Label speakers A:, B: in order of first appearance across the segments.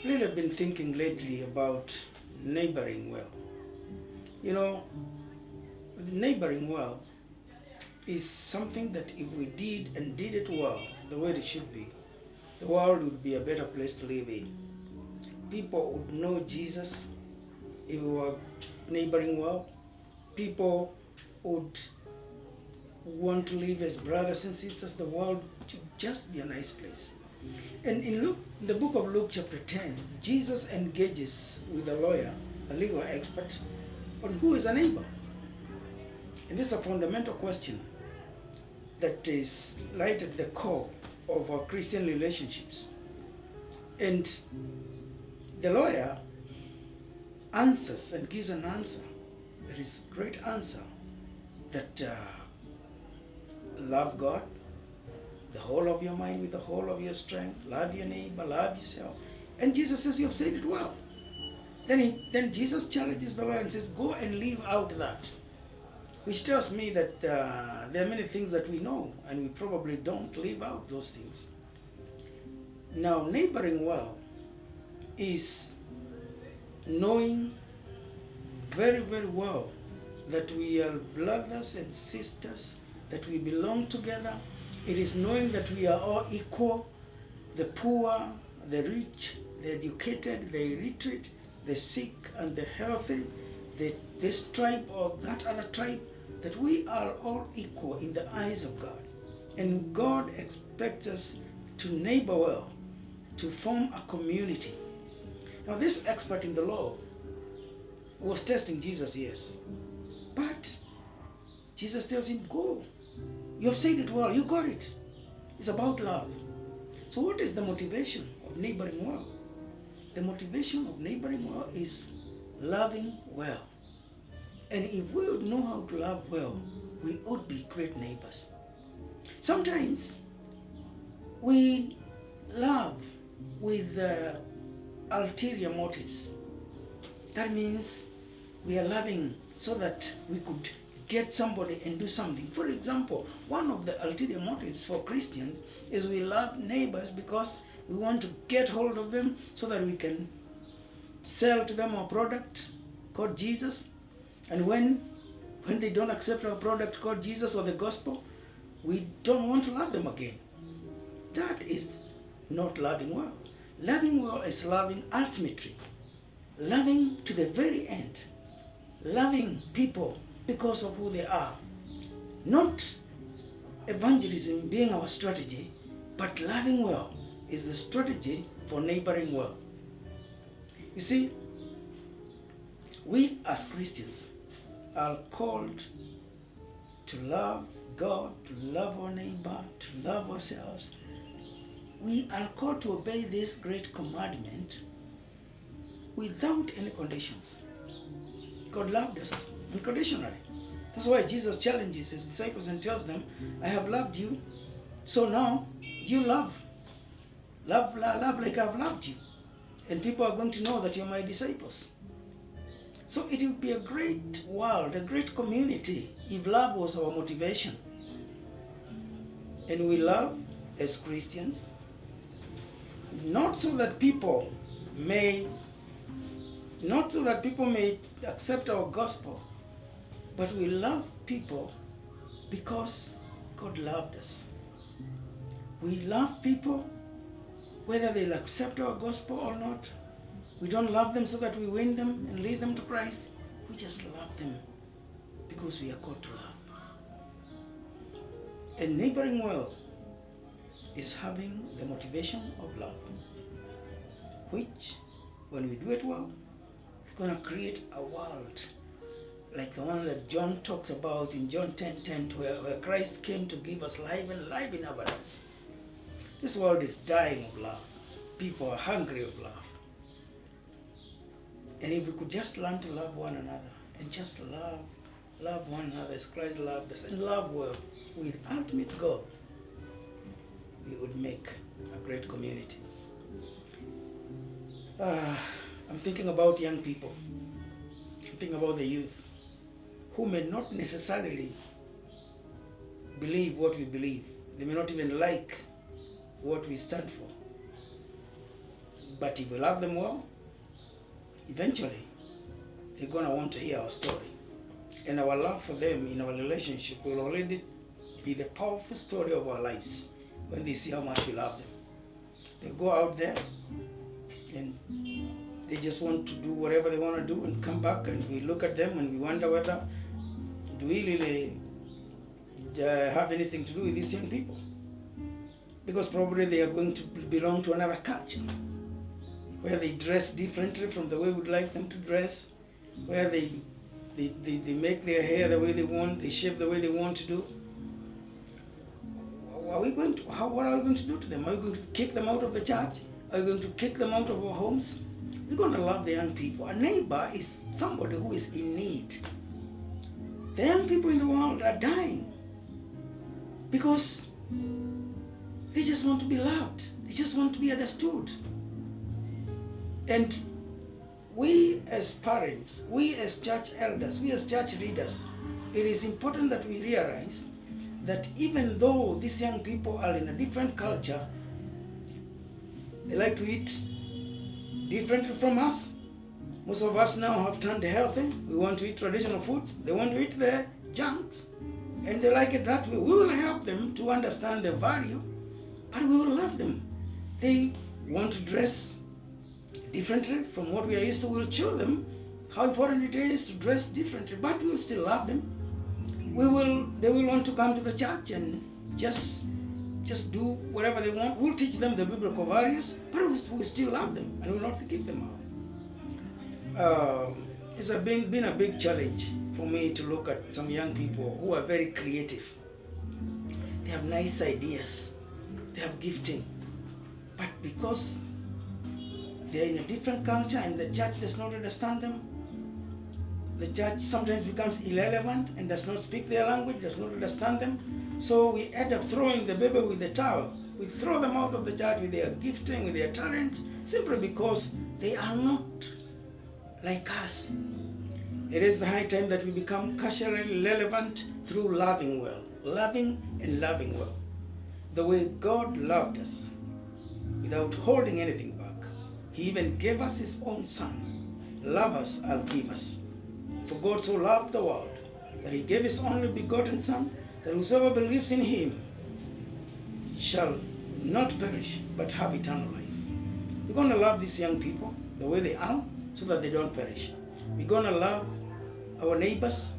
A: Really, I've been thinking lately about neighboring well. You know, neighboring well is something that if we did and did it well, the way it should be, the world would be a better place to live in. People would know Jesus if we were neighboring well. People would want to live as brothers and sisters. The world should just be a nice place. And in Luke, the book of Luke chapter 10, Jesus engages with a lawyer, a legal expert, on who is a neighbor. And this is a fundamental question that is right at the core of our Christian relationships. And the lawyer answers and gives an answer. There is a great answer that love God, the whole of your mind with the whole of your strength, love your neighbor, love yourself. And Jesus says, you have said it well. Then Jesus challenges the lawyer and says, go and live out that. Which tells me that there are many things that we know and we probably don't live out those things. Now, neighboring well is knowing very, very well that we are brothers and sisters, that we belong together. It is knowing that we are all equal, the poor, the rich, the educated, the illiterate, the sick and the healthy, this tribe or that other tribe, that we are all equal in the eyes of God. And God expects us to neighbor well, to form a community. Now this expert in the law was testing Jesus, yes. But Jesus tells him, go. You have said it well, you got it. It's about love. So what is the motivation of neighboring well? The motivation of neighboring well is loving well. And if we would know how to love well, we would be great neighbors. Sometimes we love with ulterior motives. That means we are loving so that we could get somebody and do something. For example, one of the ulterior motives for Christians is we love neighbors because we want to get hold of them so that we can sell to them our product called Jesus. And when they don't accept our product called Jesus or the gospel, we don't want to love them again. That is not loving well. Loving well is loving ultimately. Loving to the very end. Loving people because of who they are. Not evangelism being our strategy, but loving well is the strategy for neighboring well. You see, we as Christians are called to love God, to love our neighbor, to love ourselves. We are called to obey this great commandment without any conditions. God loved us unconditionally. That's why Jesus challenges his disciples and tells them, I have loved you, so now you love. Love like I've loved you. And people are going to know that you're my disciples. So it would be a great world, a great community, if love was our motivation. And we love as Christians, not so that people may accept our gospel, but we love people because God loved us. We love people whether they'll accept our gospel or not. We don't love them so that we win them and lead them to Christ. We just love them because we are called to love. And neighboring well is having the motivation of love, which, when we do it well, we're going to create a world like the one that John talks about in John 10:10, where Christ came to give us life and life in abundance. This world is dying of love. People are hungry of love. And if we could just learn to love one another and just love one another as Christ loved us and love well with ultimate goal, we would make a great community. I'm thinking about young people. I'm thinking about the youth who may not necessarily believe what we believe. They may not even like what we stand for. But if we love them well, eventually they're going to want to hear our story. And our love for them in our relationship will already be the powerful story of our lives when they see how much we love them. They go out there and they just want to do whatever they want to do and come back, and we look at them and we wonder whether do we really have anything to do with these young people, because probably they are going to belong to another culture where they dress differently from the way we'd like them to dress, where they make their hair the way they want, they shave the way they want to do. What are we going to do to them? Are we going to kick them out of the church? Are we going to kick them out of our homes? We're going to love the young people. A neighbor is somebody who is in need. The young people in the world are dying because they just want to be loved. They just want to be understood. And we as parents, we as church elders, we as church leaders, it is important that we realize that even though these young people are in a different culture, they like to eat differently from us. Most of us now have turned healthy. We want to eat traditional foods. They want to eat the junks. And they like it that way. We will help them to understand the value, but we will love them. They want to dress differently from what we are used to. We'll show them how important it is to dress differently, but we will still love them. They will want to come to the church and just do whatever they want. We'll teach them the biblical values, but we still love them and will not kick them out. It's been a big challenge for me to look at some young people who are very creative. They have nice ideas, they have gifting, but because they're in a different culture and the church does not understand them, the church sometimes becomes irrelevant and does not speak their language, does not understand them. So we end up throwing the baby with the towel. We throw them out of the church with their gifting, with their talents, simply because they are not like us. It is the high time that we become culturally relevant through loving well. Loving and loving well. The way God loved us without holding anything back. He even gave us His own Son. Love us, I'll give us. For God so loved the world that He gave His only begotten Son, that whosoever believes in Him shall not perish but have eternal life. We're going to love these young people the way they are so that they don't perish. We're going to love our neighbors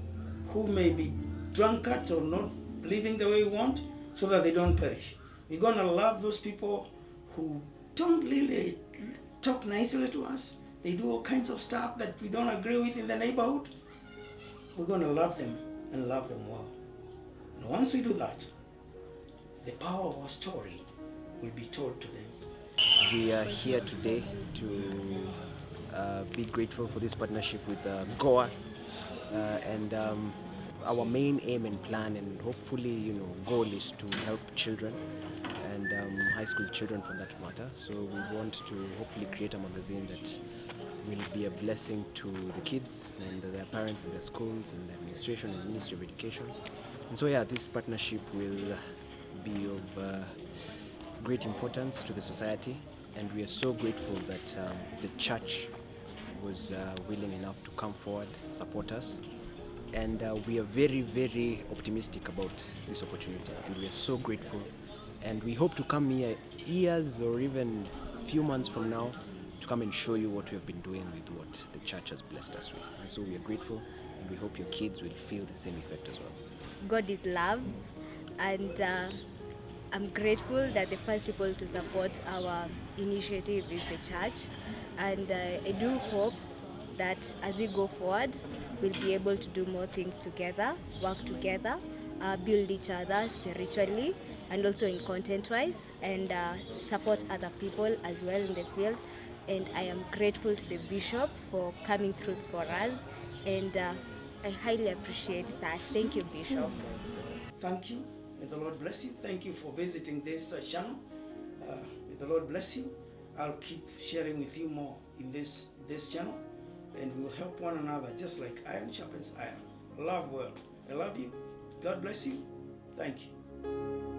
A: who may be drunkards or not living the way we want so that they don't perish. We're going to love those people who don't really talk nicely to us. They do all kinds of stuff that we don't agree with in the neighborhood. We're going to love them and love them well. And once we do that, the power of our story will be told to them.
B: We are here today to be grateful for this partnership with Goa, and our main aim and plan, and hopefully, goal is to help children and high school children for that matter. So we want to hopefully create a magazine that will be a blessing to the kids and their parents and their schools and the administration and Ministry of Education. And so this partnership will be of great importance to the society, and we are so grateful that the church was willing enough to come forward, support us, and we are very, very optimistic about this opportunity, and we are so grateful, and we hope to come here years or even few months from now to come and show you what we have been doing with what the church has blessed us with. And so we are grateful, and we hope your kids will feel the same effect as well.
C: God is love, and I'm grateful that the first people to support our initiative is the church, and I do hope that as we go forward, we'll be able to do more things together, work together, build each other spiritually and also in content-wise, and support other people as well in the field. And I am grateful to the Bishop for coming through for us, and I highly appreciate that. Thank you, Bishop.
A: Thank you. May the Lord bless you. Thank you for visiting this channel. May the Lord bless you. I'll keep sharing with you more in this channel, and we will help one another just like iron sharpens iron. Love well. I love you. God bless you. Thank you.